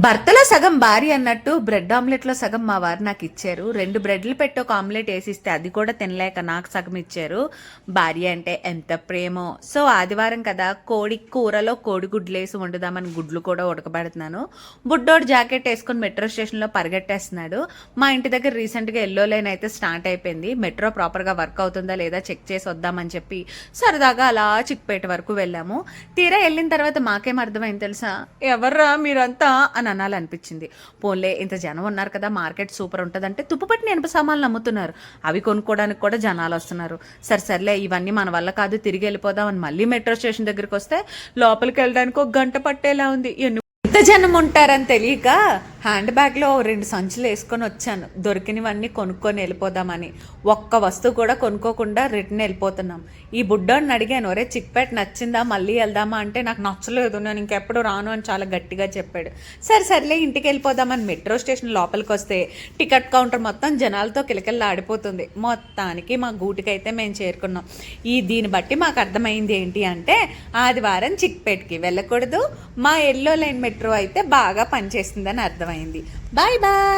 భర్తలో సగం భార్య అన్నట్టు బ్రెడ్ ఆమ్లెట్లో సగం మా వారు నాకు ఇచ్చారు. 2 బ్రెడ్లు పెట్టి ఒక ఆమ్లెట్ వేసిస్తే అది కూడా తినలేక నాకు సగం ఇచ్చారు. భార్య అంటే ఎంత ప్రేమో. సో ఆదివారం కదా, కోడి కూరలో కోడిగుడ్లు వేసి వండుదామని గుడ్లు కూడా ఉడకబెడుతున్నాను. బుడ్డోడు జాకెట్ వేసుకొని మెట్రో స్టేషన్లో పరిగెట్టేస్తున్నాడు. మా ఇంటి దగ్గర రీసెంట్గా ఎల్లో లైన్ అయితే స్టార్ట్ అయిపోయింది. మెట్రో ప్రాపర్గా వర్క్ అవుతుందా లేదా చెక్ చేసి వద్దామని చెప్పి సరదాగా అలా చిక్పేట వరకు వెళ్ళాము. తీరా వెళ్ళిన తర్వాత మాకేం అర్థమైంది తెలుసా, ఎవర్రా మీరంతా అని అనాలనిపించింది. పోన్లే, ఇంత జనం ఉన్నారు కదా, మార్కెట్ సూపర్ ఉంటుందంటే తుప్పుపట్టిన ఇనుప సామాన్లు అమ్ముతున్నారు. అవి కొనుక్కోవడానికి కూడా జనాలు వస్తున్నారు. సర్లే ఇవన్నీ మన వల్ల కాదు, తిరిగి వెళ్ళిపోదాం అని మళ్ళీ మెట్రో స్టేషన్ దగ్గరికి వస్తే లోపలికి వెళ్ళడానికి 1 గంట పట్టేలా ఉంది. ఎంత జనం ఉంటారని తెలియక హ్యాండ్ బ్యాగ్లో 2 సంచులు వేసుకొని వచ్చాను. దొరికినవన్నీ కొనుక్కొని వెళ్ళిపోదామని. ఒక్క వస్తువు కూడా కొనుక్కోకుండా రిటర్న్ వెళ్ళిపోతున్నాం. ఈ బుడ్డోడిని అడిగాను, ఒరే చిక్పేట నచ్చిందా, మళ్ళీ వెళ్దామా అంటే నాకు నచ్చలేదు, నేను ఇంకెప్పుడు రాను అని చాలా గట్టిగా చెప్పాడు. సర్లే ఇంటికి వెళ్ళిపోదామని మెట్రో స్టేషన్ లోపలికి వస్తే టికెట్ కౌంటర్ మొత్తం జనాలతో కిలకిల్లా ఆడిపోతుంది. మొత్తానికి మా గూటికైతే మేము చేరుకున్నాం. దీన్ని బట్టి మాకు అర్థమైంది ఏంటి అంటే, ఆదివారం చిక్పేటకి వెళ్ళకూడదు, మా ఎల్లో లైన్ మెట్రో అయితే బాగా పనిచేస్తుందని అర్థమైంది. Bye bye.